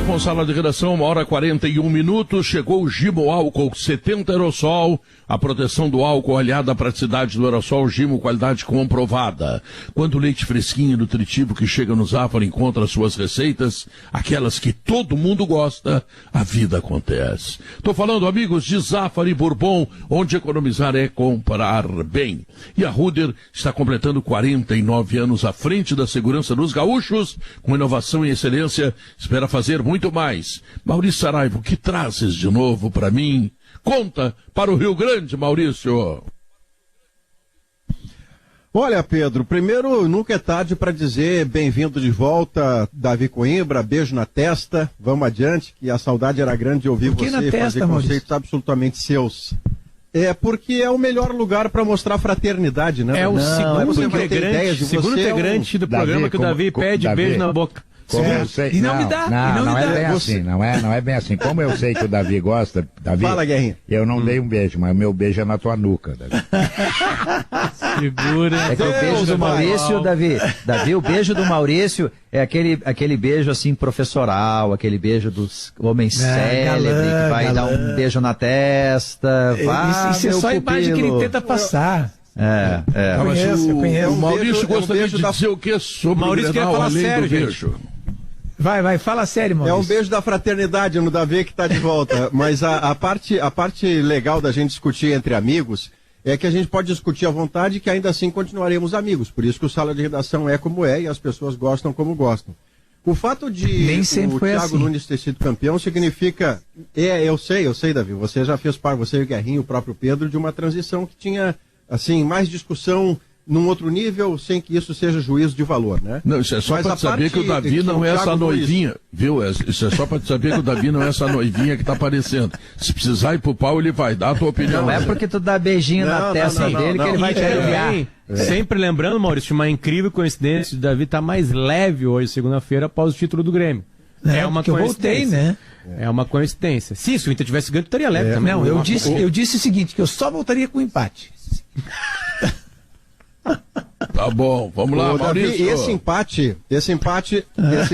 com sala de redação, 1h41. Chegou o Gimo Álcool 70 Aerosol. A proteção do álcool aliada à praticidade do aerossol Gimo, qualidade comprovada. Quando o leite fresquinho e nutritivo que chega no Zafari encontra suas receitas, aquelas que todo mundo gosta, a vida acontece. Tô falando, amigos, de Zafari Bourbon, onde economizar é comprar bem. E a Ruder está completando 49 anos à frente da segurança dos gaúchos, com inovação e excelência, espera fazer muito mais. Maurício Saraiva, o que trazes de novo para mim? Conta para o Rio Grande, Maurício. Olha, Pedro, primeiro, nunca é tarde para dizer bem-vindo de volta, Davi Coimbra, beijo na testa, vamos adiante, que a saudade era grande de ouvir você testa, fazer Maurício? conceitos absolutamente seus. É porque é o melhor lugar para mostrar fraternidade, né? É o segundo integrante do programa que o Davi pede beijo na boca. Como eu sei, e não me dá. Não é bem Você... assim, não é bem assim. Como eu sei que o Davi gosta, Davi, fala, Guerrinha. Eu não dei um beijo, mas o meu beijo é na tua nuca, Davi. Segura. É que o beijo do Maurício, Davi, o beijo do Maurício é aquele beijo assim professoral, aquele beijo dos homens célebres, que vai dar um beijo na testa. Isso é só a imagem que ele tenta passar. Eu conheço. O Maurício gostaria de dizer o que sobre Maurício o Grenal, quer falar além sério, do beijo. Vai, fala sério, Maurício. É um beijo da fraternidade no Davi que está de volta. Mas a parte legal da gente discutir entre amigos é que a gente pode discutir à vontade e que ainda assim continuaremos amigos. Por isso que o Sala de Redação é como é e as pessoas gostam como gostam. O fato de o Thiago Nunes ter sido campeão significa... Eu sei, Davi. Você já fez parte, você e o Guerrinho, o próprio Pedro, de uma transição que tinha, assim, mais discussão num outro nível, sem que isso seja juízo de valor, né? Não, isso é só para saber que o Davi não é essa noivinha, viu? Isso é só para saber que o Davi não é essa noivinha que tá aparecendo. Se precisar ir pro pau, ele vai dar a tua opinião. Não é porque tu dá beijinho na testa dele que ele vai te aliviar. Sempre lembrando, Maurício, uma incrível coincidência, o Davi tá mais leve hoje, segunda-feira, após o título do Grêmio. É uma coincidência. Eu voltei, né? É uma coincidência. Se o Inter tivesse ganho, estaria leve também. Não, eu disse o seguinte, que eu só voltaria com empate. Tá bom, vamos lá, Maurício. Davi, esse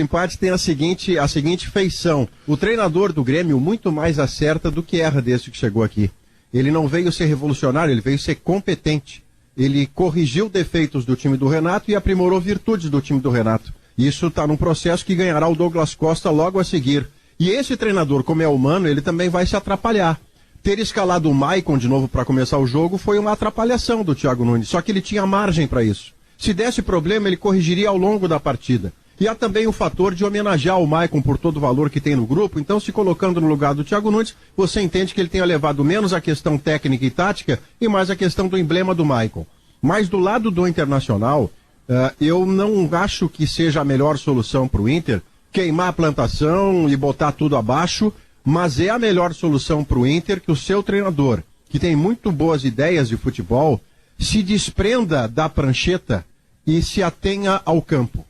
empate tem a seguinte feição. O treinador do Grêmio muito mais acerta do que erra desde que chegou aqui. Ele não veio ser revolucionário, ele veio ser competente. Ele corrigiu defeitos do time do Renato e aprimorou virtudes do time do Renato. Isso está num processo que ganhará o Douglas Costa logo a seguir. E esse treinador, como é humano, ele também vai se atrapalhar. Ter escalado o Maicon de novo para começar o jogo foi uma atrapalhação do Thiago Nunes, só que ele tinha margem para isso. Se desse problema, ele corrigiria ao longo da partida. E há também o fator de homenagear o Maicon por todo o valor que tem no grupo, então se colocando no lugar do Thiago Nunes, você entende que ele tenha levado menos a questão técnica e tática e mais a questão do emblema do Maicon. Mas do lado do Internacional, eu não acho que seja a melhor solução para o Inter queimar a plantação e botar tudo abaixo, mas é a melhor solução para o Inter que o seu treinador, que tem muito boas ideias de futebol, se desprenda da prancheta e se atenha ao campo.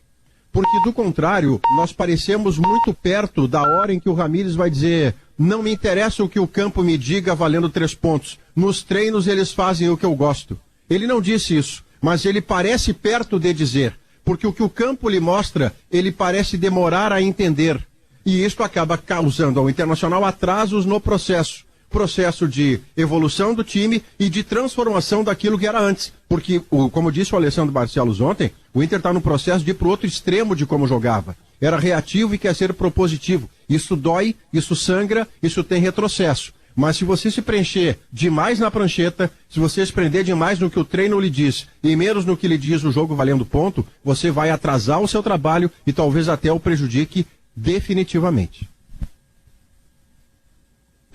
Porque, do contrário, nós parecemos muito perto da hora em que o Ramires vai dizer: não me interessa o que o campo me diga valendo 3 pontos. Nos treinos eles fazem o que eu gosto. Ele não disse isso, mas ele parece perto de dizer. Porque o que o campo lhe mostra, ele parece demorar a entender. E isso acaba causando ao Internacional atrasos no processo de evolução do time e de transformação daquilo que era antes. Porque, como disse o Alessandro Barcelos ontem, o Inter está no processo de ir para o outro extremo de como jogava. Era reativo e quer ser propositivo. Isso dói, isso sangra, isso tem retrocesso. Mas se você se preencher demais na prancheta, se você se prender demais no que o treino lhe diz e menos no que lhe diz o jogo valendo ponto, você vai atrasar o seu trabalho e talvez até o prejudique definitivamente.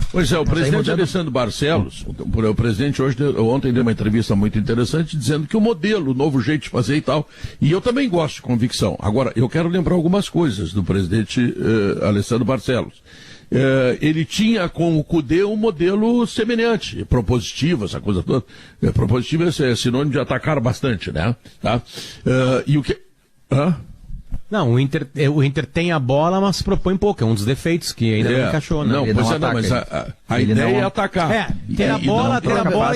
Pois é, o presidente Alessandro Barcelos, o presidente ontem deu uma entrevista muito interessante dizendo que o modelo, o novo jeito de fazer e tal, e eu também gosto de convicção. Agora, eu quero lembrar algumas coisas do presidente Alessandro Barcelos. Ele tinha com o Cudê um modelo semelhante, propositivo, essa coisa toda. Propositivo é sinônimo de atacar bastante, né? Tá? E o que... Não, o Inter tem a bola, mas propõe pouco. É um dos defeitos que ainda não encaixou, né? Não, pois não, mas A ideia é atacar. Ter a bola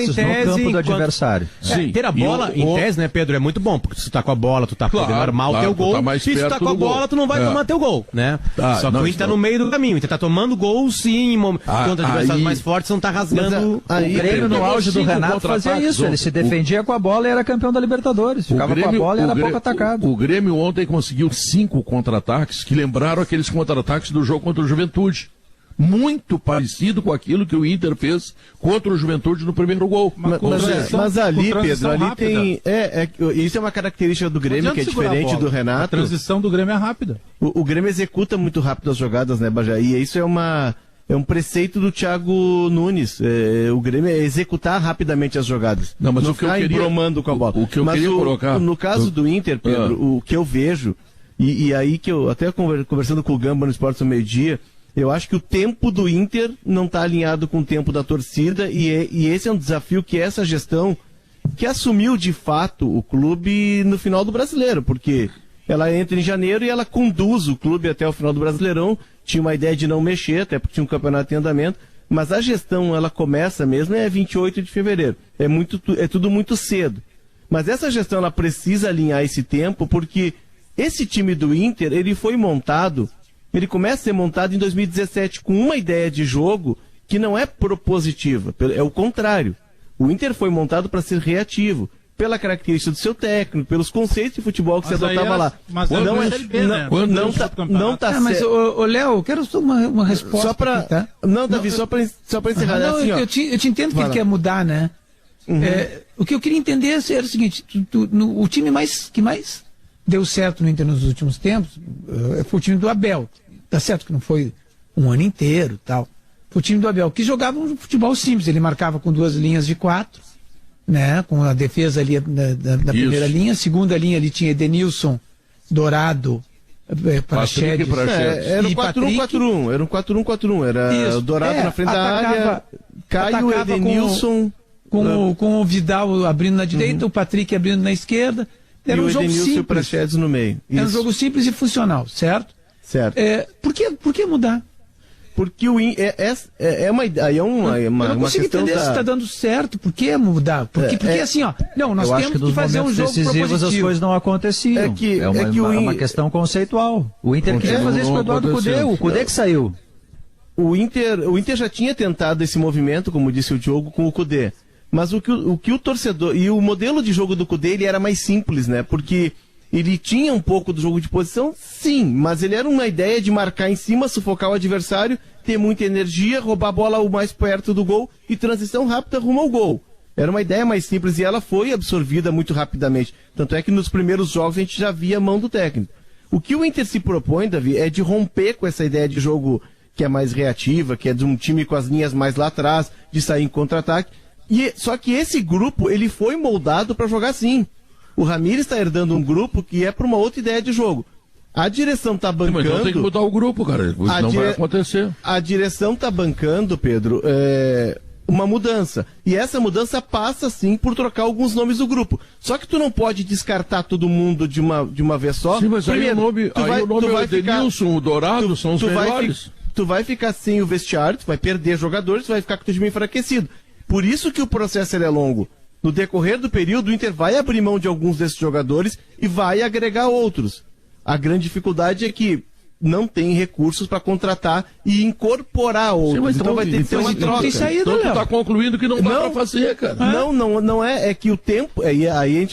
em tese no campo do adversário. Sim. Ter a bola em tese, né, Pedro, é muito bom, porque se tu tá com a bola, tu tá podendo armar o teu gol. E se tu tá com a bola, tu não vai tomar teu gol, né? Só que o Inter tá no meio do caminho. O Inter tá tomando gol, sim, contra adversários mais fortes, não tá rasgando. O Grêmio no auge do Renato fazia isso. Ele se defendia com a bola e era campeão da Libertadores. Ficava com a bola e era pouco atacado. O Grêmio ontem conseguiu 5 contra-ataques que lembraram aqueles contra-ataques do jogo contra o Juventude. Muito parecido com aquilo que o Inter fez contra o Juventude no primeiro gol. Mas ali, Pedro, ali rápida. Tem... isso é uma característica do Grêmio que é diferente do Renato. A transição do Grêmio é rápida. O Grêmio executa muito rápido as jogadas, né, Bajá? E isso é um preceito do Thiago Nunes. O Grêmio é executar rapidamente as jogadas. Não ficar embromando com a bola. O que eu queria colocar... No caso do Inter, Pedro, o que eu vejo, e aí que eu, até conversando com o Gamba no Esportes ao Meio-Dia, eu acho que o tempo do Inter não está alinhado com o tempo da torcida e esse é um desafio que essa gestão, que assumiu de fato o clube no final do Brasileiro, porque ela entra em janeiro e ela conduz o clube até o final do Brasileirão, tinha uma ideia de não mexer, até porque tinha um campeonato em andamento, mas a gestão ela começa mesmo 28 de fevereiro, é tudo muito cedo. Mas essa gestão ela precisa alinhar esse tempo, porque esse time do Inter, ele foi montado... Ele começa a ser montado em 2017 com uma ideia de jogo que não é propositiva, é o contrário. O Inter foi montado para ser reativo, pela característica do seu técnico, pelos conceitos de futebol que se adotava lá. Mas não tá mas, Léo, eu quero só uma resposta. Só para tá? Não, Davi, só para encerrar. Não, assim, eu te entendo que ele quer mudar, né? Uhum. O que eu queria entender era o seguinte, o time que mais deu certo no Inter nos últimos tempos foi o time do Abel. Tá certo que não foi um ano inteiro, tal. Foi o time do Abel, que jogava um futebol simples. Ele marcava com 2 linhas de 4, né? Com a defesa ali da primeira linha. Segunda linha ali tinha Edenilson, Dourado, Praxedes. Era um 4-1-4-1. Era um 4-1-4-1. Era o Dourado na frente da área, Caio, Edenilson... Com o Vidal abrindo na direita, o Patrick abrindo na esquerda. Era um jogo simples. E o Praxedes no meio. Era um jogo simples e funcional, certo? Certo. Por que mudar? Porque é uma eu não consigo entender se está dando certo. Por que mudar? Porque assim, ó. Não, nós temos que fazer um jogo decisivos as coisas não aconteciam. É uma questão conceitual. O Inter queria fazer isso com o Eduardo Cudê. O Cudê que saiu. O Inter já tinha tentado esse movimento, como disse o Diogo, com o Cudê. Mas o que o torcedor... E o modelo de jogo do Cudê, ele era mais simples, né? Porque... Ele tinha um pouco do jogo de posição, sim, mas ele era uma ideia de marcar em cima, sufocar o adversário, ter muita energia, roubar a bola o mais perto do gol e transição rápida rumo ao gol. Era uma ideia mais simples e ela foi absorvida muito rapidamente. Tanto é que nos primeiros jogos a gente já via a mão do técnico. O que o Inter se propõe, Davi, é de romper com essa ideia de jogo que é mais reativa, que é de um time com as linhas mais lá atrás, de sair em contra-ataque. Só que esse grupo, ele foi moldado para jogar assim. O Ramires está herdando um grupo que é para uma outra ideia de jogo. A direção está bancando... Mas então tem que mudar o grupo, cara. Isso não vai acontecer. A direção está bancando, Pedro, uma mudança. E essa mudança passa, sim, por trocar alguns nomes do grupo. Só que tu não pode descartar todo mundo de uma vez só. Sim, mas primeiro, aí o nome é o Edenilson, o Dourado, são os melhores. Tu vai ficar sem o vestiário, tu vai perder jogadores, tu vai ficar com o teu time enfraquecido. Por isso que o processo é longo. No decorrer do período, o Inter vai abrir mão de alguns desses jogadores e vai agregar outros. A grande dificuldade é que não tem recursos para contratar e incorporar outros. Sim, então vai ter que ter uma troca. Então tu tá concluindo que não dá para fazer, cara. Não é. É que o tempo... Aí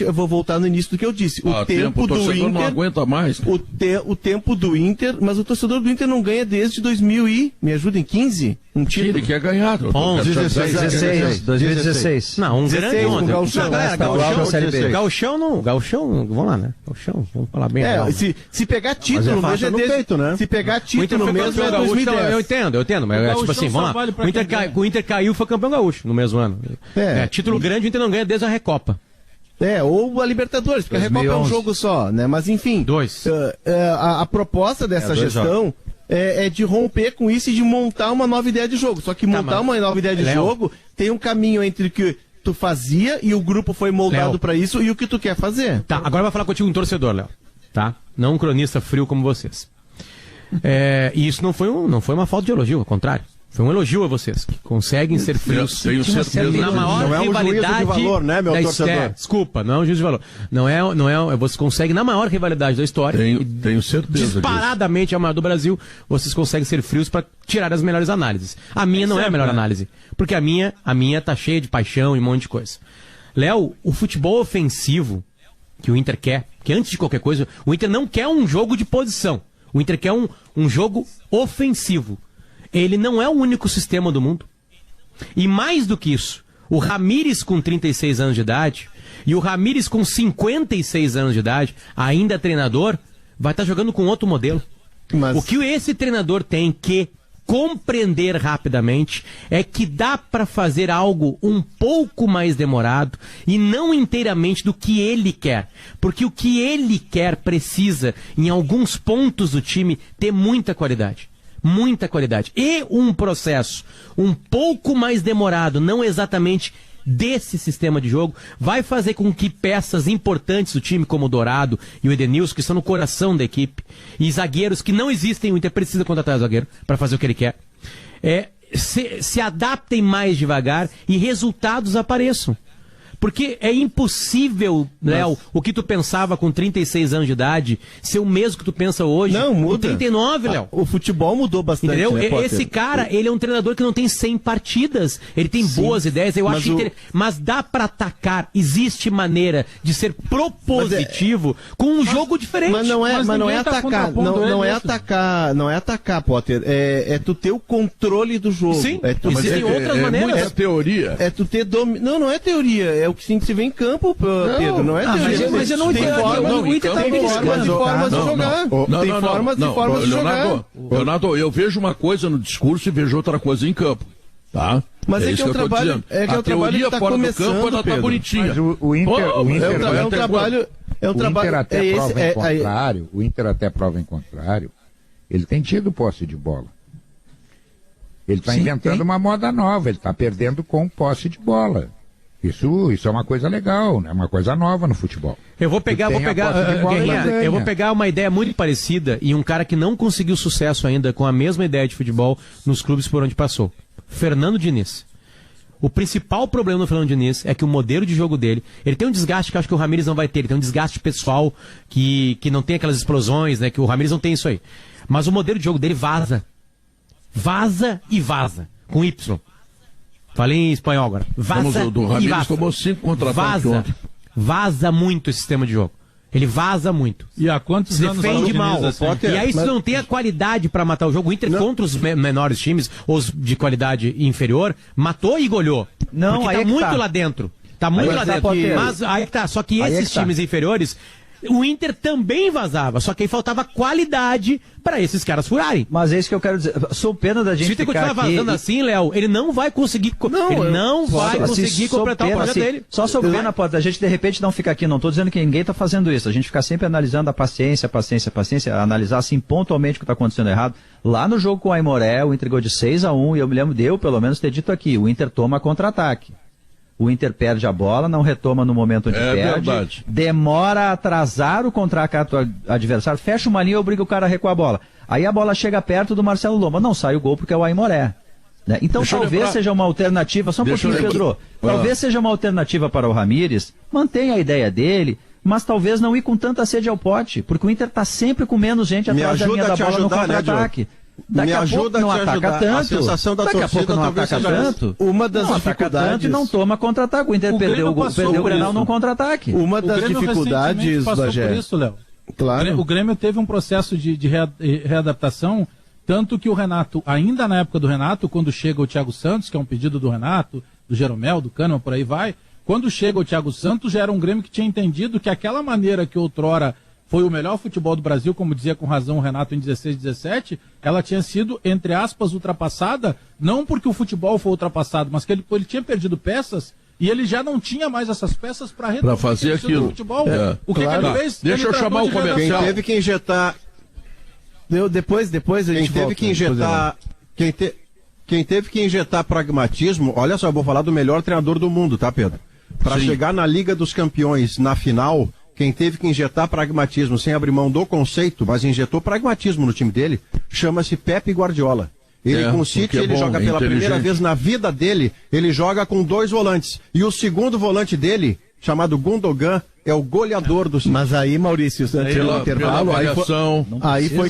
eu vou voltar no início do que eu disse. O tempo do Inter... não aguenta mais. O tempo do Inter... Mas o torcedor do Inter não ganha desde 2000 e... Me ajudem, 15? Um título. Ele quer ganhar. 2016. Não, um 16, grande ontem. Gauchão não. Gauchão, vamos lá, né? Gauchão, vamos falar bem. Se pegar título mesmo é peito, né? Se pegar título mesmo é 2010. Eu entendo, mas é tipo assim, vamos lá. O Inter caiu e foi campeão gaúcho no mesmo ano. Título grande o Inter não ganha desde a Recopa. Ou a Libertadores, porque 2011. A Recopa é um jogo só, né? Mas enfim. 2. A proposta dessa gestão é de romper com isso e de montar uma nova ideia de jogo. Só que montar uma nova ideia de jogo tem um caminho entre o que tu fazia e o grupo foi moldado para isso e o que tu quer fazer. Tá, agora vai falar contigo um torcedor, Léo. Tá? Não um cronista frio como vocês. E isso não foi uma falta de elogio, ao contrário. Foi um elogio a vocês, que conseguem ser frios. Tenho certeza. Na maior não é um juízo de valor, né, meu torcedor? Desculpa, não é um juízo de valor. Não é, você consegue, na maior rivalidade da história, tenho certeza disparadamente disso. A maior do Brasil, vocês conseguem ser frios para tirar as melhores análises. A minha não é a melhor análise, porque a minha tá cheia de paixão e um monte de coisa. Léo, o futebol ofensivo que o Inter quer, que antes de qualquer coisa, o Inter não quer um jogo de posição. O Inter quer um jogo ofensivo. Ele não é o único sistema do mundo. E mais do que isso, o Ramires com 36 anos de idade e o Ramires com 56 anos de idade, ainda treinador, vai estar jogando com outro modelo. O que esse treinador tem que compreender rapidamente é que dá para fazer algo um pouco mais demorado e não inteiramente do que ele quer. Porque o que ele quer precisa, em alguns pontos do time, ter muita qualidade. Muita qualidade. E um processo um pouco mais demorado, não exatamente desse sistema de jogo, vai fazer com que peças importantes do time, como o Dourado e o Edenilson, que estão no coração da equipe, e zagueiros que não existem, o Inter precisa contratar zagueiro para fazer o que ele quer, se adaptem mais devagar e resultados apareçam. Porque é impossível, Léo, o que tu pensava com 36 anos de idade ser o mesmo que tu pensa hoje. Não, muda. Com 39, Léo. O futebol mudou bastante, entendeu? Né, esse cara, ele é um treinador que não tem 100 partidas. Ele tem boas ideias, eu acho mas dá pra atacar. Existe maneira de ser propositivo com um jogo diferente. Mas não é atacar. Não é atacar, Potter. É tu ter o controle do jogo. Sim, existem outras maneiras. É teoria. É tu ter Não é teoria. É o que se vê em campo, Pedro. Não é teoria. Mas eu não entendo. O Inter tá formas de jogar. Tem formas de jogar. Leonardo, eu vejo uma coisa no discurso e vejo outra coisa em campo. Tá? Mas é que é um trabalho. A teoria fora do campo ela tá bonitinha. Mas o Inter é um trabalho. O Inter até prova em contrário. Ele tem tido posse de bola. Ele está inventando uma moda nova. Ele está perdendo com posse de bola. Isso é uma coisa legal, né? Uma coisa nova no futebol. Eu vou pegar uma ideia muito parecida e um cara que não conseguiu sucesso ainda com a mesma ideia de futebol nos clubes por onde passou. Fernando Diniz. O principal problema do Fernando Diniz é que o modelo de jogo dele, ele tem um desgaste que eu acho que o Ramires não vai ter, ele tem um desgaste pessoal que não tem aquelas explosões, né? Que o Ramires não tem isso aí. Mas o modelo de jogo dele vaza. Vaza e vaza. Com Y. Falei em espanhol agora. Vaza do Ramires tomou 5 contra-ataques ontem. Vaza muito esse sistema de jogo. Ele vaza muito. E há quantos anos defende mal. Assim? E aí, se não tem a qualidade para matar o jogo, o Inter contra os menores times, os de qualidade inferior, matou e goleou. Não, porque aí tá muito lá dentro. Tá muito lá dentro. Mas aí que tá. Só que esses times inferiores, o Inter também vazava, só que aí faltava qualidade para esses caras furarem. Mas é isso que eu quero dizer. Sou pena da gente se ficar continuar vazando assim, Léo, ele não vai conseguir completar o projeto dele. Só sou pena, pode, a gente de repente não fica aqui, não estou dizendo que ninguém está fazendo isso, a gente fica sempre analisando a paciência, analisar assim pontualmente o que está acontecendo errado. Lá no jogo com o Aimoré, o Inter ganhou de 6-1 e eu me lembro de eu pelo menos ter dito aqui, o Inter toma contra-ataque. O Inter perde a bola, não retoma no momento onde perde. Verdade. Demora a atrasar o contra-ataque do adversário, fecha uma linha e obriga o cara a recuar a bola. Aí a bola chega perto do Marcelo Lomba. Não sai o gol porque é o Aimoré. Né? Então talvez seja uma alternativa, só um pouquinho, Pedro. Talvez seja uma alternativa para o Ramires, mantenha a ideia dele, mas talvez não ir com tanta sede ao pote, porque o Inter está sempre com menos gente atrás da linha da bola no contra-ataque. Daqui a pouco não ataca tanto. Daqui a pouco não ataca tanto. Uma das dificuldades. Não toma contra-ataque. O Inter perdeu o Grenal no contra-ataque. Uma das dificuldades, Bagé. Isso, Léo. Claro. O Grêmio teve um processo de readaptação, tanto que o Renato, ainda na época do Renato, quando chega o Thiago Santos, que é um pedido do Renato, do Jeromel, do Kahneman, por aí vai, quando chega o Thiago Santos, já era um Grêmio que tinha entendido que aquela maneira que outrora foi o melhor futebol do Brasil, como dizia com razão o Renato em 16, 17, ela tinha sido, entre aspas, ultrapassada, não porque o futebol foi ultrapassado, mas que ele tinha perdido peças e ele já não tinha mais essas peças para fazer aquilo. Futebol. O que ele fez? Deixa eu chamar o comercial. Quem teve que injetar... Depois a gente teve que injetar... Quem teve que injetar pragmatismo... Olha só, eu vou falar do melhor treinador do mundo, tá, Pedro? Para chegar na Liga dos Campeões, na final... Quem teve que injetar pragmatismo sem abrir mão do conceito, mas injetou pragmatismo no time dele, chama-se Pepe Guardiola. Ele com o City, ele joga pela primeira vez na vida dele, ele joga com 2 volantes. E o segundo volante dele, chamado Gundogan, é o goleador do City. Mas aí, Maurício, no intervalo, aí foi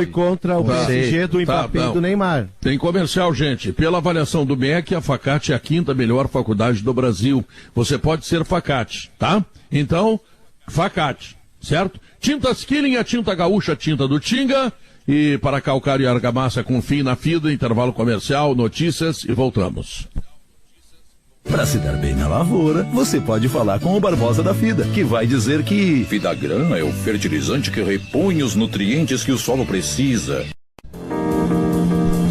contra o PSG do Mbappé e do Neymar. Tem comercial, gente. Pela avaliação do MEC, a Facate é a 5ª melhor faculdade do Brasil. Você pode ser Facate, tá? Então, Facate, certo? Tintas Killing, a tinta gaúcha, a tinta do Tinga. E para calcário e argamassa com fim na fida, intervalo comercial, notícias e voltamos. Para se dar bem na lavoura, você pode falar com o Barbosa da Fida, que vai dizer que Fidagran é o fertilizante que repõe os nutrientes que o solo precisa.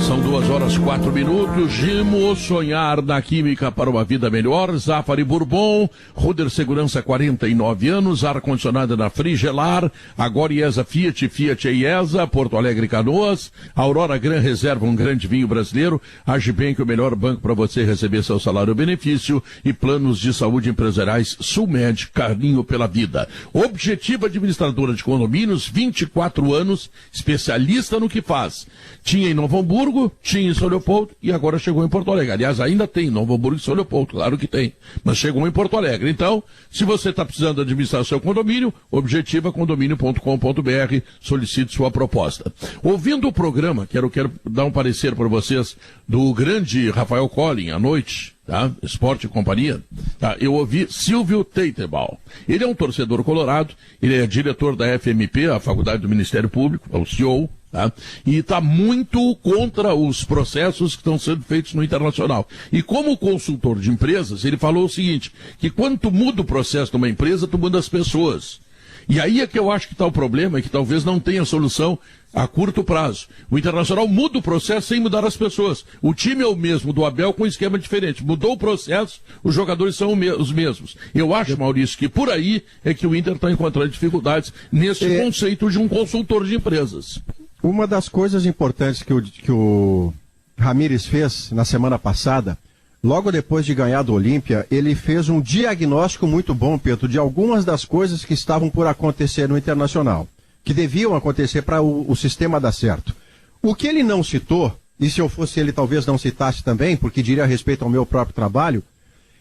São 2h04. Gimo, sonhar na química para uma vida melhor. Zafari Bourbon, Ruder Segurança 49 anos, ar-condicionado na Frigelar, agora IESA Fiat, Fiat e IESA, Porto Alegre Canoas, Aurora Gran Reserva, um grande vinho brasileiro, Agibank, o melhor banco para você receber seu salário-benefício e planos de saúde empresariais Sulmed, carinho pela vida. Objetiva administradora de condomínios, 24 anos, especialista no que faz. Tinha em Novo Hamburgo, tinha em São Leopoldo e agora chegou em Porto Alegre. Aliás, ainda tem em Novo Hamburgo e São Leopoldo, claro que tem, mas chegou em Porto Alegre. Então, se você está precisando administrar seu condomínio, objetivacondomínio.com.br, solicite sua proposta. Ouvindo o programa, quero dar um parecer para vocês do grande Rafael Collin, à noite, tá? Esporte e Companhia, tá? Eu ouvi Silvio Teitebal. Ele é um torcedor colorado, ele é diretor da FMP, a Faculdade do Ministério Público, é o CEO, tá? E está muito contra os processos que estão sendo feitos no Internacional. E como consultor de empresas, ele falou o seguinte, que quando tu muda o processo de uma empresa, tu muda as pessoas. E aí é que eu acho que está o problema, é que talvez não tenha solução a curto prazo. O Internacional muda o processo sem mudar as pessoas. O time é o mesmo do Abel com um esquema diferente. Mudou o processo, os jogadores são os mesmos. Eu acho, Maurício, que por aí é que o Inter está encontrando dificuldades nesse conceito de um consultor de empresas. Uma das coisas importantes que o Ramírez fez na semana passada, logo depois de ganhar do Olímpia, ele fez um diagnóstico muito bom, Pedro, de algumas das coisas que estavam por acontecer no Internacional, que deviam acontecer para o sistema dar certo. O que ele não citou, e se eu fosse ele talvez não citasse também, porque diria a respeito ao meu próprio trabalho,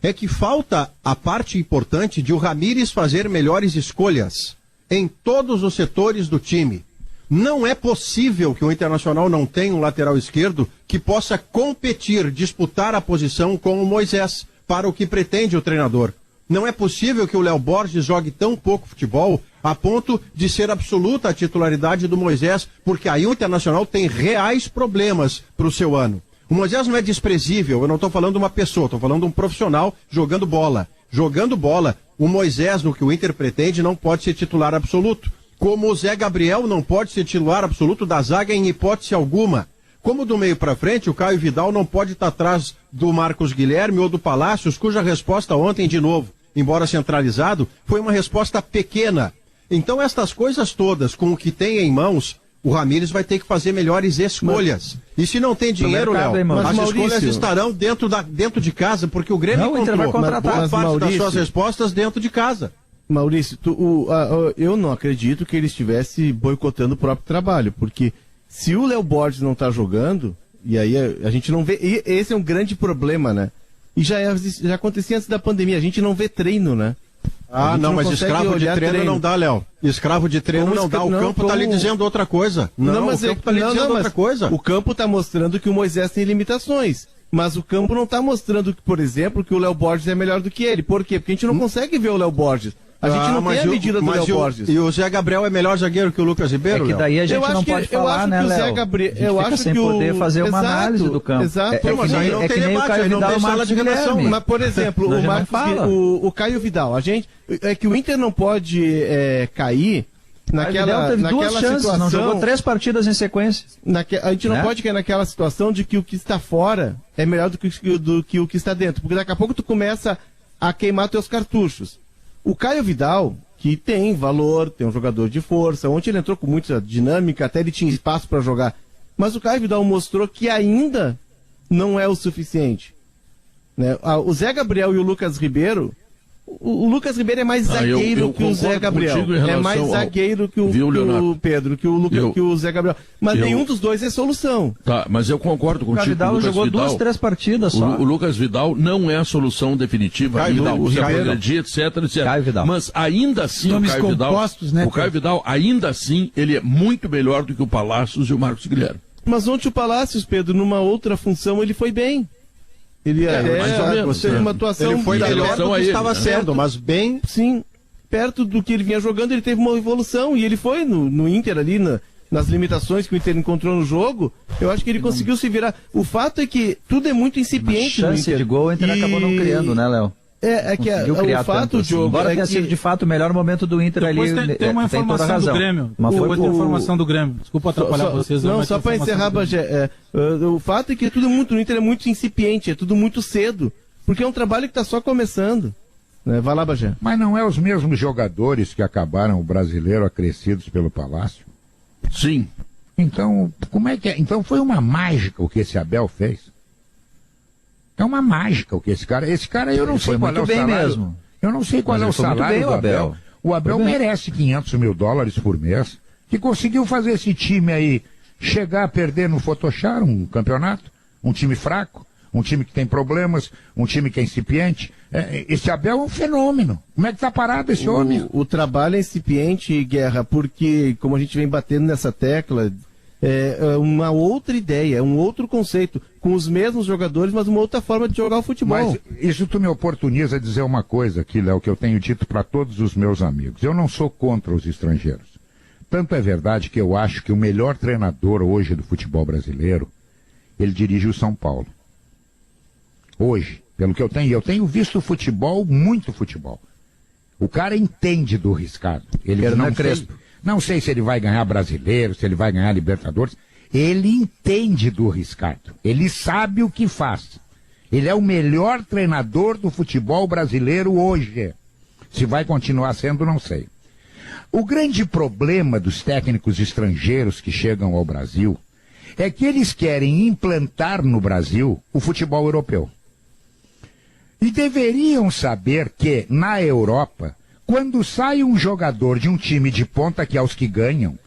é que falta a parte importante de o Ramírez fazer melhores escolhas em todos os setores do time. Não é possível que o Internacional não tenha um lateral esquerdo que possa competir, disputar a posição com o Moisés, para o que pretende o treinador. Não é possível que o Léo Borges jogue tão pouco futebol a ponto de ser absoluta a titularidade do Moisés, porque aí o Internacional tem reais problemas para o seu ano. O Moisés não é desprezível, eu não estou falando de uma pessoa, estou falando de um profissional jogando bola. Jogando bola, o Moisés, no que o Inter pretende, não pode ser titular absoluto. Como o Zé Gabriel não pode ser titular absoluto da zaga em hipótese alguma. Como do meio para frente, o Caio Vidal não pode estar atrás do Marcos Guilherme ou do Palácios, cuja resposta ontem, de novo, embora centralizado, foi uma resposta pequena. Então, estas coisas todas, com o que tem em mãos, o Ramírez vai ter que fazer melhores escolhas. E se não tem dinheiro, Léo, as escolhas estarão dentro de casa, porque o Grêmio comprou boa parte das suas respostas dentro de casa. Maurício, eu não acredito que ele estivesse boicotando o próprio trabalho, porque se o Léo Borges não está jogando, e aí a gente não vê, e esse é um grande problema, né? E já acontecia antes da pandemia, a gente não vê treino, né? Ah, não, mas escravo de treino não dá, Léo. Escravo de treino não dá, o campo está lhe dizendo outra coisa. Não, mas o campo está lhe dizendo outra coisa. O campo está mostrando que o Moisés tem limitações. Mas o campo não está mostrando, por exemplo, que o Léo Borges é melhor do que ele. Por quê? Porque a gente não consegue ver o Léo Borges. A gente não tem a medida do Léo Borges. E o Zé Gabriel é melhor zagueiro que o Lucas Ribeiro? É que daí a gente não pode falar, né, Léo? Eu acho sem poder fazer uma análise do campo. Exato. Mas aí não tem debate, aí não tem sala de redação. Mas, por exemplo, o Caio Vidal, é que o Inter não pode cair naquela situação. Não jogou 3 partidas em sequência. A gente não pode cair naquela situação de que o que está fora é melhor do que o que está dentro. Porque daqui a pouco tu começa a queimar teus cartuchos. O Caio Vidal, que tem valor, tem um jogador de força, ontem ele entrou com muita dinâmica, até ele tinha espaço para jogar. Mas o Caio Vidal mostrou que ainda não é o suficiente. Né? O Zé Gabriel e o Lucas Ribeiro, O Lucas Ribeiro é mais zagueiro que o Zé Gabriel. É mais zagueiro que o Pedro, que o Zé Gabriel. Mas nenhum dos dois é solução. Tá, mas eu concordo contigo. O Vidal jogou 2, 3 partidas só. O Lucas Vidal não é a solução definitiva. Você progredir, etc, etc. Caio Vidal. Mas ainda assim, o Caio Vidal, ainda assim, ele é muito melhor do que o Palácios e o Marcos Guilherme. Mas ontem o Palácios, Pedro, numa outra função, ele foi bem. Ele teve uma atuação... Ele foi melhor do que estava sendo, mas bem... Sim, perto do que ele vinha jogando, ele teve uma evolução. E ele foi no Inter ali, nas limitações que o Inter encontrou no jogo. Eu acho que ele conseguiu se virar. O fato é que tudo é muito incipiente no Inter. Chance de gol, o Inter acabou não criando, né, Léo? O fato, Diogo... Embora tenha sido de fato o melhor momento do Inter depois ali, tem uma informação do Grêmio. Depois tem informação do Grêmio. Desculpa atrapalhar vocês. Não, só para encerrar, Bagé, o fato é que tudo muito no Inter é muito incipiente, é tudo muito cedo, porque é um trabalho que está só começando. Vai lá, Bagé. Mas não é os mesmos jogadores que acabaram o Brasileiro acrescidos pelo Palácio? Sim. Então, como é que é? Então foi uma mágica o que esse Abel fez. É uma mágica o que esse cara eu não sei qual é o salário. Mesmo. Eu não sei qual é o salário do Abel. O Abel merece $500 mil por mês, que conseguiu fazer esse time aí chegar a perder no Photoshop um campeonato, um time fraco, um time que tem problemas, um time que é incipiente. Esse Abel é um fenômeno. Como é que tá parado esse homem? O trabalho é incipiente, Guerra, porque, como a gente vem batendo nessa tecla, é uma outra ideia, é um outro conceito, com os mesmos jogadores, mas uma outra forma de jogar o futebol. Mas isso tu me oportuniza a dizer uma coisa aqui, Léo, que eu tenho dito para todos os meus amigos. Eu não sou contra os estrangeiros. Tanto é verdade que eu acho que o melhor treinador hoje do futebol brasileiro, ele dirige o São Paulo. Hoje, pelo que eu tenho visto futebol, muito futebol. O cara entende do riscado. Ele não sei se ele vai ganhar Brasileiro, se ele vai ganhar Libertadores. Ele entende do riscado. Ele sabe o que faz. Ele é o melhor treinador do futebol brasileiro hoje. Se vai continuar sendo, não sei. O grande problema dos técnicos estrangeiros que chegam ao Brasil é que eles querem implantar no Brasil o futebol europeu. E deveriam saber que, na Europa, quando sai um jogador de um time de ponta, que é os que ganham,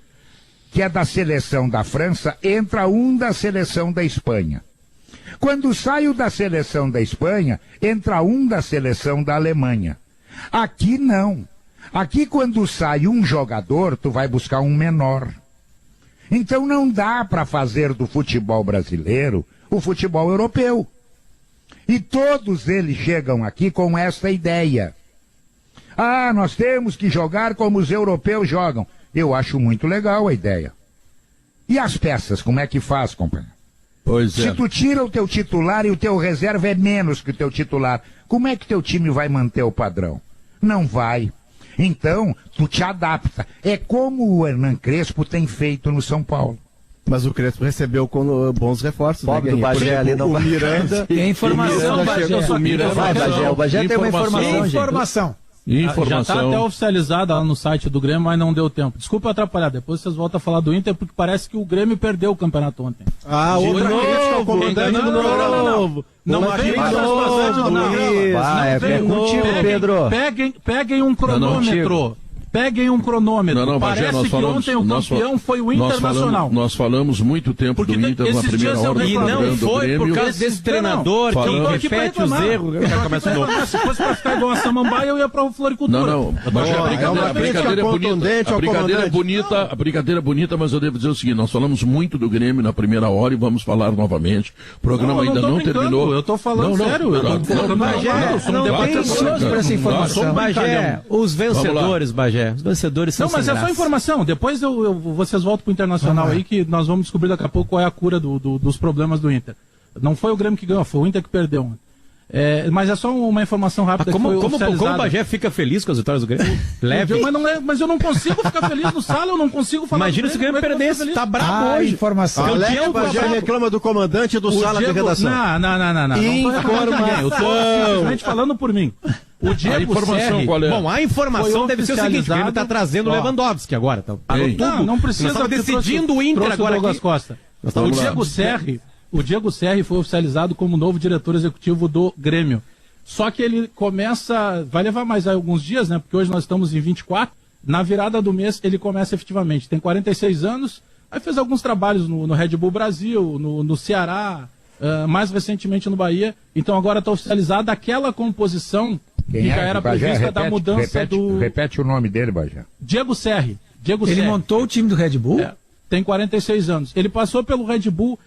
que é da seleção da França, entra um da seleção da Espanha. Quando sai o da seleção da Espanha, entra um da seleção da Alemanha. Aqui não. Aqui quando sai um jogador, tu vai buscar um menor. Então não dá para fazer do futebol brasileiro o futebol europeu. E todos eles chegam aqui com essa ideia. Ah, nós temos que jogar como os europeus jogam. Eu acho muito legal a ideia. E as peças, como é que faz, companheiro? Pois é. Se tu tira o teu titular e o teu reserva é menos que o teu titular, como é que teu time vai manter o padrão? Não vai. Então, tu te adapta. É como o Hernan Crespo tem feito no São Paulo. Mas o Crespo recebeu com bons reforços. Pobre do Bagé ali não vai. Miranda. Tem informação, Bagé. O Bagé tem uma informação. Já está até oficializada lá no site do Grêmio, mas não deu tempo. Desculpa atrapalhar, depois vocês voltam a falar do Inter, porque parece que o Grêmio perdeu o campeonato ontem. Outra crítica ao comandante do novo. Não vem é contigo, Pedro. Peguem um cronômetro. Peguem um cronômetro. Bagé, parece que ontem o campeão foi o Internacional. Nós falamos muito tempo do Inter na primeira hora. E não foi por causa desse treinador que repete os erros. Se fosse pra ficar igual a Samambaia, eu ia pra Floricultura. Não. A brincadeira é bonita. A brincadeira é bonita, mas eu devo dizer o seguinte, nós falamos muito do Grêmio na primeira hora e vamos falar novamente. O programa ainda não terminou. Eu tô falando sério. Não tem ansioso pra essa informação. Bagé, os vencedores, Bagé. Os vencedores são. Não, mas é só informação. Depois vocês voltam pro Internacional aí, que nós vamos descobrir daqui a pouco qual é a cura dos problemas do Inter. Não foi o Grêmio que ganhou, foi o Inter que perdeu. Mas é só uma informação rápida. Como o Bagé fica feliz com as vitórias do Grêmio? Leve. Mas eu não consigo ficar feliz no sala, eu não consigo falar. Imagina se o Grêmio perdesse, tá brabo hoje. Informação. O Bagé reclama do comandante do sala de redação. Não. Eu tô simplesmente falando por mim. O Diego Serri, bom, a informação deve ser o seguinte, o Grêmio está trazendo o Lewandowski agora. Não precisa. Nós estamos decidindo o Inter agora aqui. Costa. O Diego Serri foi oficializado como novo diretor executivo do Grêmio. Só que ele começa, vai levar mais alguns dias, né? Porque hoje nós estamos em 24. Na virada do mês ele começa efetivamente. Tem 46 anos, aí fez alguns trabalhos no Red Bull Brasil, no Ceará, mais recentemente no Bahia. Então agora está oficializada aquela composição que já era prevista da mudança do... Repete o nome dele, Bajé. Diego Serri. Ele montou o time do Red Bull? Tem 46 anos. Ele passou pelo Red Bull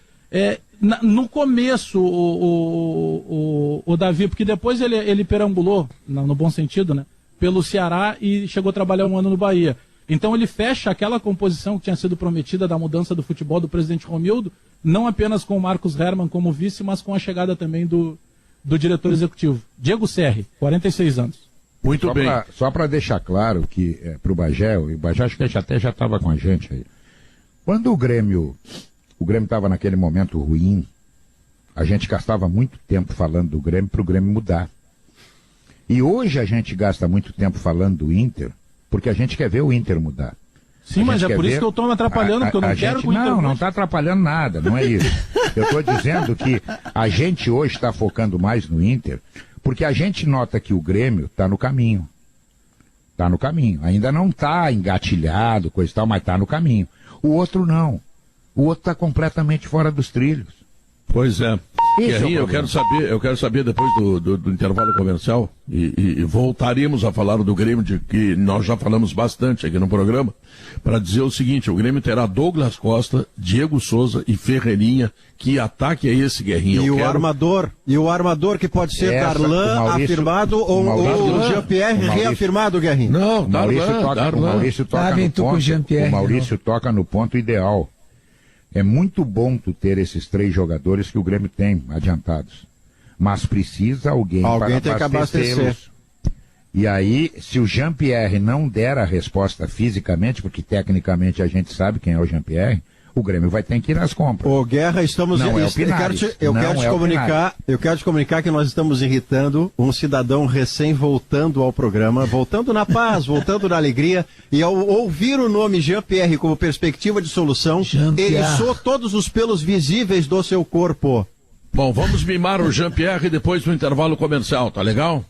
no começo, o Davi, porque depois ele perambulou, no bom sentido, né, pelo Ceará e chegou a trabalhar um ano no Bahia. Então ele fecha aquela composição que tinha sido prometida da mudança do futebol do presidente Romildo, não apenas com o Marcos Hermann como vice, mas com a chegada também do diretor executivo. Diego Serri, 46 anos. Muito bem. Só para deixar claro que para o Bagé acho que até já estava com a gente aí. Quando o Grêmio estava naquele momento ruim, a gente gastava muito tempo falando do Grêmio para o Grêmio mudar. E hoje a gente gasta muito tempo falando do Inter, porque a gente quer ver o Inter mudar. Sim, mas é por isso que eu estou me atrapalhando, porque eu não quero que o Inter... Não está atrapalhando nada, não é isso. Eu estou dizendo que a gente hoje está focando mais no Inter, porque a gente nota que o Grêmio está no caminho. Está no caminho. Ainda não está engatilhado, coisa e tal, mas está no caminho. O outro não. O outro está completamente fora dos trilhos. Pois é. Guerrinha, eu quero saber depois do intervalo comercial, e voltaremos a falar do Grêmio, de que nós já falamos bastante aqui no programa, para dizer o seguinte: o Grêmio terá Douglas Costa, Diego Souza e Ferreirinha. Que ataque é esse, Guerrinha? E o armador que pode ser Darlan afirmado ou o Jean-Pierre reafirmado, Guerrinha? Não, o Maurício toca no ponto ideal. É muito bom tu ter esses 3 jogadores que o Grêmio tem adiantados. Mas precisa alguém para abastecê-los. E aí, se o Jean-Pierre não der a resposta fisicamente, porque tecnicamente a gente sabe quem é o Jean-Pierre, o Grêmio vai ter que ir nas compras. Ô, Guerra, eu quero te comunicar que nós estamos irritando um cidadão recém voltando ao programa, voltando na paz, voltando na alegria, e ao ouvir o nome Jean-Pierre como perspectiva de solução, eriçou todos os pelos visíveis do seu corpo. Bom, vamos mimar o Jean-Pierre depois do intervalo comercial, tá legal?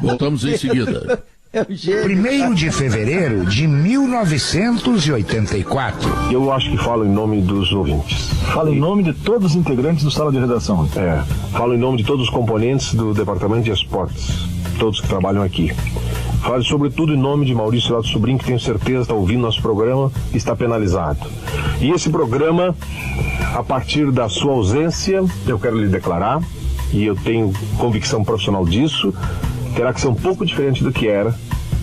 Voltamos em seguida. 1º de fevereiro de 1984. Eu acho que falo em nome dos ouvintes. Falo em nome de todos os integrantes do Sala de Redação. Falo em nome de todos os componentes do Departamento de Esportes, todos que trabalham aqui. Falo sobretudo em nome de Maurício Lato Sobrinho, que tenho certeza está ouvindo nosso programa e está penalizado. E esse programa, a partir da sua ausência, eu quero lhe declarar, e eu tenho convicção profissional disso, terá que ser um pouco diferente do que era,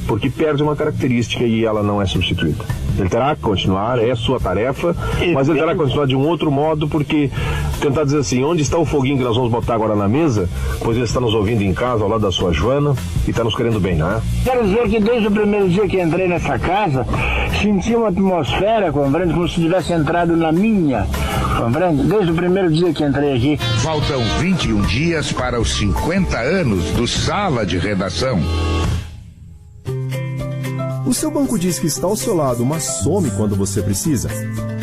porque perde uma característica e ela não é substituída. Ele terá que continuar, é sua tarefa, mas ele terá que continuar de um outro modo, porque tentar dizer assim, onde está o foguinho que nós vamos botar agora na mesa, pois ele está nos ouvindo em casa, ao lado da sua Joana, e está nos querendo bem, não é? Quero dizer que desde o primeiro dia que entrei nessa casa, senti uma atmosfera, compreende, como se tivesse entrado na minha, compreende? Desde o primeiro dia que entrei aqui. Faltam 21 dias para os 50 anos do Sala de Redação. O seu banco diz que está ao seu lado, mas some quando você precisa?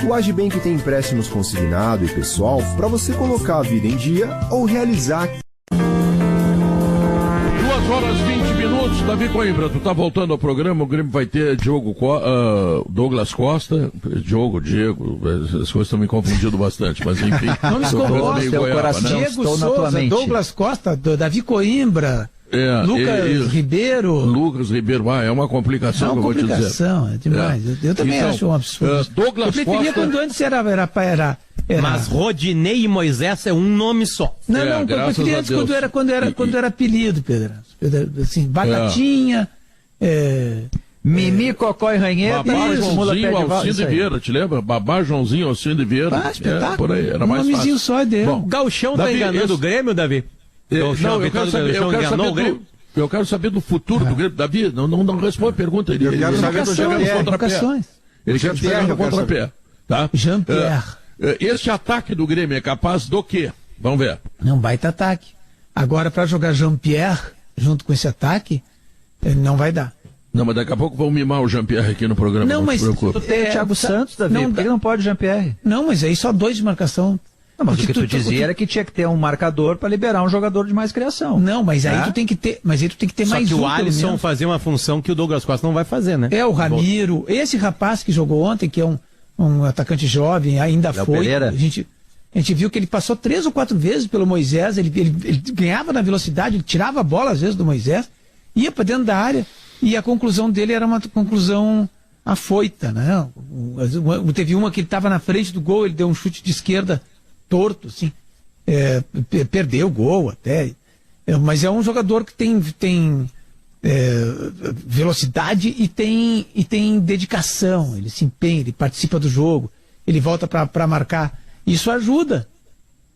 O Agibank tem empréstimos consignado e pessoal para você colocar a vida em dia ou realizar... 2h20, Davi Coimbra, tu tá voltando ao programa, o Grêmio vai ter Douglas Costa, Diego, as coisas estão me confundindo bastante, mas enfim. Nomes compostos, Diego Souza, Douglas Costa, Davi Coimbra... Lucas Ribeiro, é uma complicação, eu vou te dizer. É demais. Eu também acho um absurdo. Douglas eu preferia Costa... quando antes era. Mas Rodinei e Moisés é um nome só. Não, eu preferia antes quando era apelido, Pedro. Assim, Batatinha, Mimi, Cocó e Ranheta. Babá Joãozinho Alcindo Vieira, te lembra? Babá Joãozinho Alcindo Vieira. Por aí, era mais fácil. Nomezinho só é dele. Bom, Gauchão tá enganando o Grêmio, Davi? Eu quero saber do futuro do Grêmio. Davi, não responde a pergunta. Ele quer saber do contrapé. Ele quer saber do contrapé. Tá? Jean-Pierre. Este ataque do Grêmio é capaz do quê? Vamos ver. É um baita ataque. Agora, para jogar Jean-Pierre junto com esse ataque, não vai dar. Não, mas daqui a pouco vão mimar o Jean-Pierre aqui no programa. Não, mas tem o Thiago Santos, Davi. Por que não pode o Jean-Pierre? Não, mas aí só 2 de marcação. Não, mas porque o que tu dizia era que tinha que ter um marcador para liberar um jogador de mais criação. Não, mas aí tu tem que ter, mais Só mais que um. o Alisson fazer uma função que o Douglas Costa não vai fazer, né? O Ramiro, esse rapaz que jogou ontem, que é um atacante jovem, ainda Léo foi. Pereira. A gente viu que ele passou 3 ou 4 vezes pelo Moisés, ele ganhava na velocidade, ele tirava a bola às vezes do Moisés, ia para dentro da área, e a conclusão dele era uma conclusão afoita, né? Teve uma que ele estava na frente do gol, ele deu um chute de esquerda torto, assim, perdeu o gol até, mas é um jogador que tem velocidade e tem dedicação, ele se empenha, ele participa do jogo, ele volta para marcar. Isso ajuda,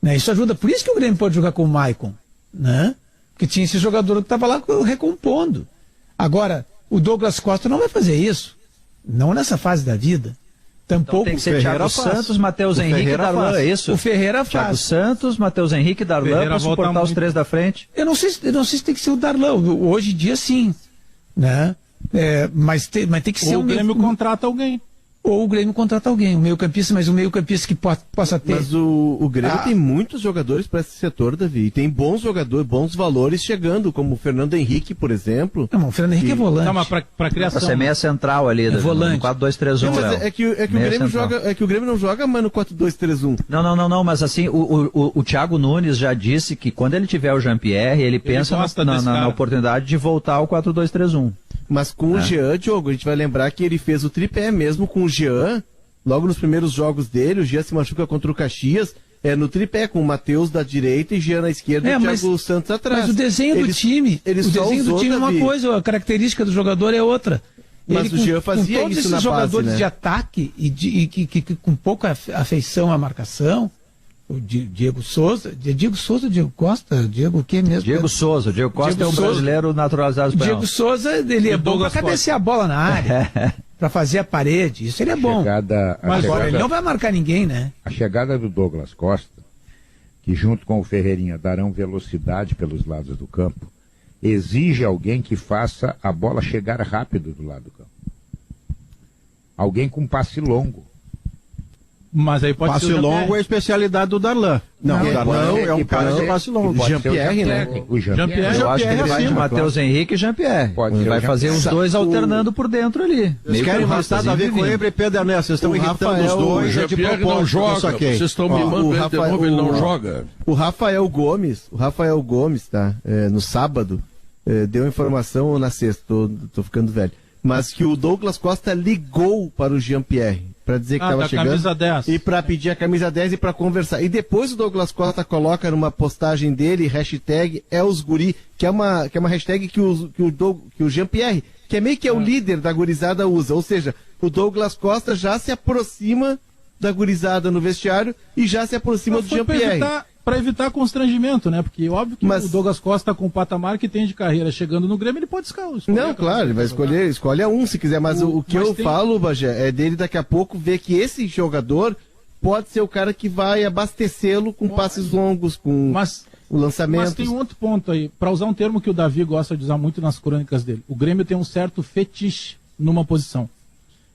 né? Isso ajuda. Por isso que o Grêmio pode jogar com o Maicon, né? Porque tinha esse jogador que estava lá recompondo. Agora, o Douglas Costa não vai fazer isso. Não nessa fase da vida. Tampouco. Então tem que ser Thiago Santos, Matheus Henrique e Darlan, é isso? O Ferreira faz. Thiago Santos, Matheus Henrique e Darlan para suportar os 3 da frente. Eu não sei se tem que ser o Darlan. Hoje em dia, sim. Né? Mas tem que ser o Grêmio contrata alguém. Ou o Grêmio contrata alguém, um meio-campista, mas um meio-campista que possa ter. Mas o Grêmio tem muitos jogadores para esse setor, Davi. E tem bons jogadores, bons valores chegando, como o Fernando Henrique, por exemplo. Não, o Fernando Henrique é volante. Não, mas para criação. Pra ser meia central ali, volante. 4-2-3-1. Mas é que o Grêmio joga, que o Grêmio não joga mais no 4-2-3-1. Não, mas assim, o Thiago Nunes já disse que quando ele tiver o Jean-Pierre, ele pensa na oportunidade de voltar ao 4-2-3-1. Mas com o Jean, Diogo, a gente vai lembrar que ele fez o tripé mesmo com o Jean, logo nos primeiros jogos dele, o Jean se machuca contra o Caxias, no tripé, com o Matheus da direita e Jean na esquerda e o Thiago Santos atrás. Mas o desenho do time, é uma coisa, a característica do jogador é outra. Mas o Jean fazia com todos isso esses na jogadores base, né? de ataque e que com pouca afeição à marcação, o Diego Costa, Diego o que mesmo? Diego Souza, Diego Costa é um brasileiro naturalizado espanhol. Diego Souza, ele é bom para cabecear a bola na área, para fazer a parede, isso ele é bom. Mas agora ele não vai marcar ninguém, né? A chegada do Douglas Costa, que junto com o Ferreirinha darão velocidade pelos lados do campo, exige alguém que faça a bola chegar rápido do lado do campo. Alguém com passe longo. Mas aí pode passe ser longo é a especialidade do Darlan. Não, o Darlan é um cara de passe longo. O Jean-Pierre, né? O Jean-Pierre. Eu acho que ele vai de Matheus Henrique e Jean-Pierre. Ele vai fazer os dois alternando por dentro ali. Vocês querem arrastar Davi Coimbra e Pedro Ernesto. Vocês estão irritando os dois. O Jean-Pierre não joga. Vocês estão mimando ele de novo, ele não joga. O Rafael Gomes, tá? No sábado, deu informação na sexta, tô ficando velho. Mas que o Douglas Costa ligou para o Jean-Pierre para dizer que estava chegando. Camisa 10. E para pedir a camisa 10 e para conversar. E depois o Douglas Costa coloca numa postagem dele, hashtag #EosGuri, que é uma hashtag que o Jean-Pierre, que é meio que o líder da gurizada, usa. Ou seja, o Douglas Costa já se aproxima da gurizada no vestiário e já se aproxima do Jean-Pierre. Para evitar constrangimento, né? Porque óbvio que o Douglas Costa, com o patamar que tem de carreira chegando no Grêmio, ele pode escolher. Não, claro, ele vai escolhe a um se quiser, mas o que eu falo, Bagé, é dele daqui a pouco ver que esse jogador pode ser o cara que vai abastecê-lo com passes longos, com o lançamento. Mas tem um outro ponto aí, para usar um termo que o Davi gosta de usar muito nas crônicas dele. O Grêmio tem um certo fetiche numa posição,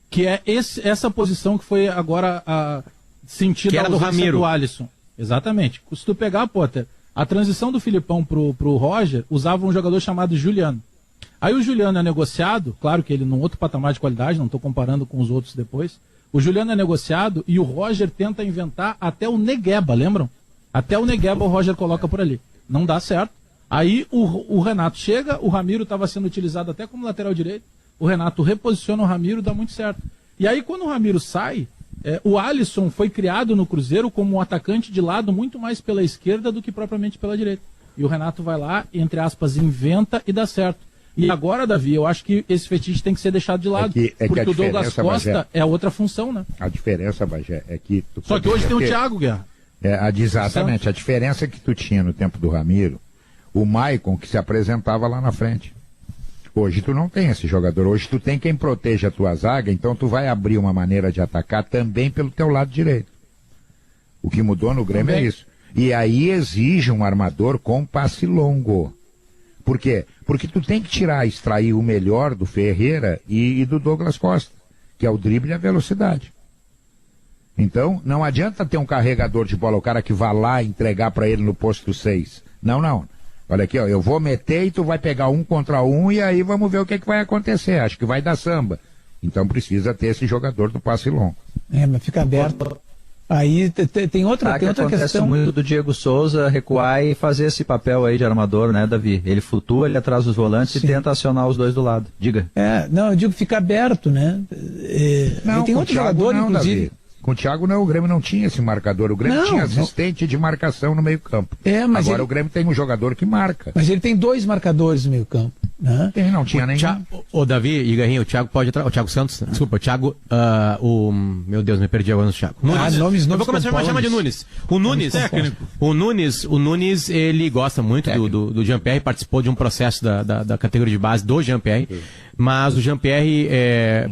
que é essa posição que foi agora sentida que era do Ramiro. Do Alisson. Exatamente. Se tu pegar, Potter, a transição do Filipão pro Roger usava um jogador chamado Juliano. Aí o Juliano é negociado, claro que ele num outro patamar de qualidade, não estou comparando com os outros depois. O Juliano é negociado e o Roger tenta inventar até o Negueba, lembram? Até o Negueba o Roger coloca por ali. Não dá certo. Aí o Renato chega, o Ramiro estava sendo utilizado até como lateral direito, o Renato reposiciona o Ramiro, dá muito certo. E aí quando o Ramiro sai, o Alisson foi criado no Cruzeiro como um atacante de lado muito mais pela esquerda do que propriamente pela direita. E o Renato vai lá, entre aspas, inventa e dá certo. E agora, Davi, eu acho que esse fetiche tem que ser deixado de lado. Porque o Douglas Costa, Bagé, é outra função, né? A diferença, Bagé, é que... Só que hoje tem o Thiago, Guerra. Exatamente. A diferença que tu tinha no tempo do Ramiro, o Maicon que se apresentava lá na frente. Hoje tu não tem esse jogador, hoje tu tem quem protege a tua zaga, então tu vai abrir uma maneira de atacar também pelo teu lado direito. O que mudou no Grêmio é isso. E aí exige um armador com passe longo. Por quê? Porque tu tem que extrair o melhor do Ferreira e do Douglas Costa, que é o drible e a velocidade. Então, não adianta ter um carregador de bola, o cara que vai lá entregar para ele no posto 6. Não. Olha aqui, ó, eu vou meter e tu vai pegar 1 contra 1 e aí vamos ver o que vai acontecer. Acho que vai dar samba. Então precisa ter esse jogador do passe longo. Mas fica aberto. Aí tem outra questão. Muito do Diego Souza recuar e fazer esse papel aí de armador, né, Davi? Ele flutua, ele atrás dos volantes e tenta acionar os dois do lado. Diga. Eu digo fica aberto, né? Tem outro jogador, inclusive. Davi. Com o Thiago o Grêmio não tinha esse marcador, o Grêmio tinha assistente de marcação no meio campo. Mas agora o Grêmio tem um jogador que marca. Mas ele tem 2 marcadores no meio campo. Né? Não tinha nenhum. Ô Davi e Garrinho, o Thiago pode entrar, o Thiago Santos, desculpa, o Thiago, meu Deus, me perdi agora no Thiago. Nunes. Eu vou começar a chamar de Nunes. O Nunes, ele gosta muito do Jean-Pierre, participou de um processo da categoria de base do Jean-Pierre. Mas o Jean-Pierre,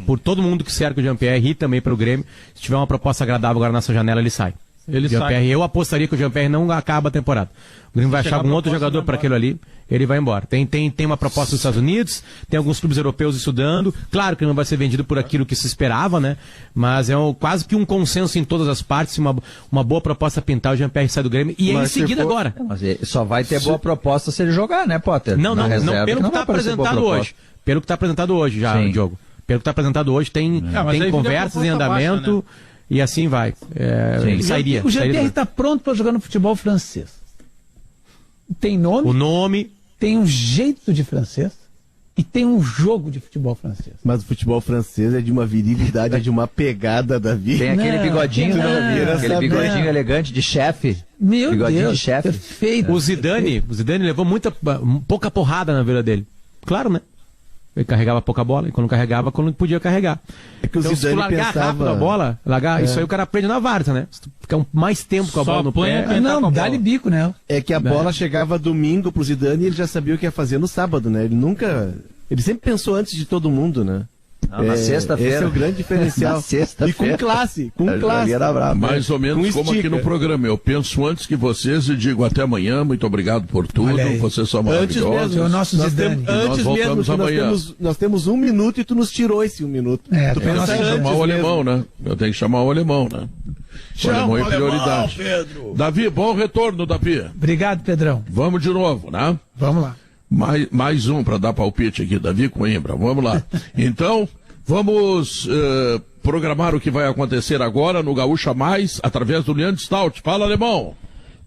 por todo mundo que cerca o Jean-Pierre e também para o Grêmio, se tiver uma proposta agradável agora nessa janela, ele sai. Eu apostaria que o Jean-Pierre não acaba a temporada. O Grêmio vai achar algum outro jogador para aquilo ali, ele vai embora. Tem uma proposta dos Estados Unidos, tem alguns clubes europeus estudando. Claro que não vai ser vendido por aquilo que se esperava, né? Mas é quase que um consenso em todas as partes, uma boa proposta pintar, o Jean-Pierre sai do Grêmio e em seguida agora. Mas só vai ter boa proposta se ele jogar, né, Potter? Não, pelo que está apresentado hoje. Pelo que está apresentado hoje já, Diogo. Pelo que está apresentado hoje, tem conversas em andamento, baixa, né? E assim vai. Ele sairia. O Jean-Pierre está pronto para jogar no futebol francês. Tem nome. O nome. Tem um jeito de francês. E tem um jogo de futebol francês. Mas o futebol francês é de uma virilidade, é de uma pegada, Davi. Tem aquele bigodinho, aquele bigodinho elegante de chefe. Meu bigodinho Deus, de chefe. Perfeito. O Zidane levou pouca porrada na vida dele. Claro, né? Ele carregava pouca bola, e quando carregava, quando podia carregar. É que então, se tu largar rápido a bola, isso aí o cara aprende na várzea, né? Se tu ficar mais tempo com a bola no pé... Não, dá-lhe bico, né? É que a bola chegava domingo pro Zidane e ele já sabia o que ia fazer no sábado, né? Ele sempre pensou antes de todo mundo, né? Na sexta-feira. Esse é o grande diferencial. E com classe. Mais ou menos como aqui no programa. Eu penso antes que vocês e digo até amanhã. Muito obrigado por tudo. Vocês são maravilhosos. Antes mesmo, nós voltamos amanhã. Nós temos 1 minuto e tu nos tirou esse 1 minuto. Tu pensa em chamar o alemão, né? Eu tenho que chamar o alemão, né? O alemão é prioridade. Pedro. Davi, bom retorno, Davi. Obrigado, Pedrão. Vamos de novo, né? Vamos lá. Mais um para dar palpite aqui, Davi Coimbra. Vamos lá. Então, vamos programar o que vai acontecer agora no Gaúcha Mais, através do Leandro Stout. Fala, alemão.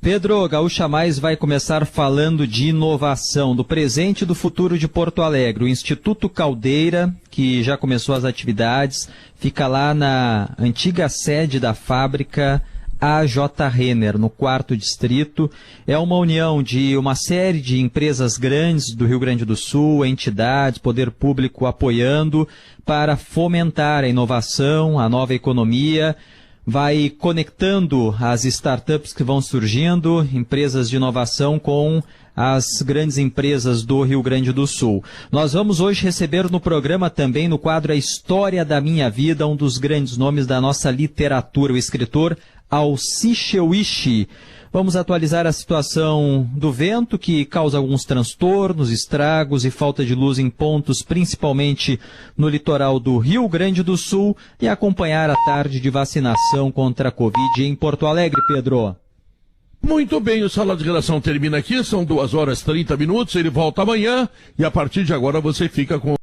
Pedro, Gaúcha Mais vai começar falando de inovação, do presente e do futuro de Porto Alegre. O Instituto Caldeira, que já começou as atividades, fica lá na antiga sede da fábrica A.J. Renner, no 4º distrito. É uma união de uma série de empresas grandes do Rio Grande do Sul, entidades, poder público apoiando para fomentar a inovação, a nova economia. Vai conectando as startups que vão surgindo, empresas de inovação com as grandes empresas do Rio Grande do Sul. Nós vamos hoje receber no programa também, no quadro A História da Minha Vida, um dos grandes nomes da nossa literatura, o escritor Alci Cheuishi. Vamos atualizar a situação do vento, que causa alguns transtornos, estragos e falta de luz em pontos, principalmente no litoral do Rio Grande do Sul, e acompanhar a tarde de vacinação contra a Covid em Porto Alegre, Pedro. Muito bem, o Sala de Redação termina aqui, são 2h30, ele volta amanhã, e a partir de agora você fica com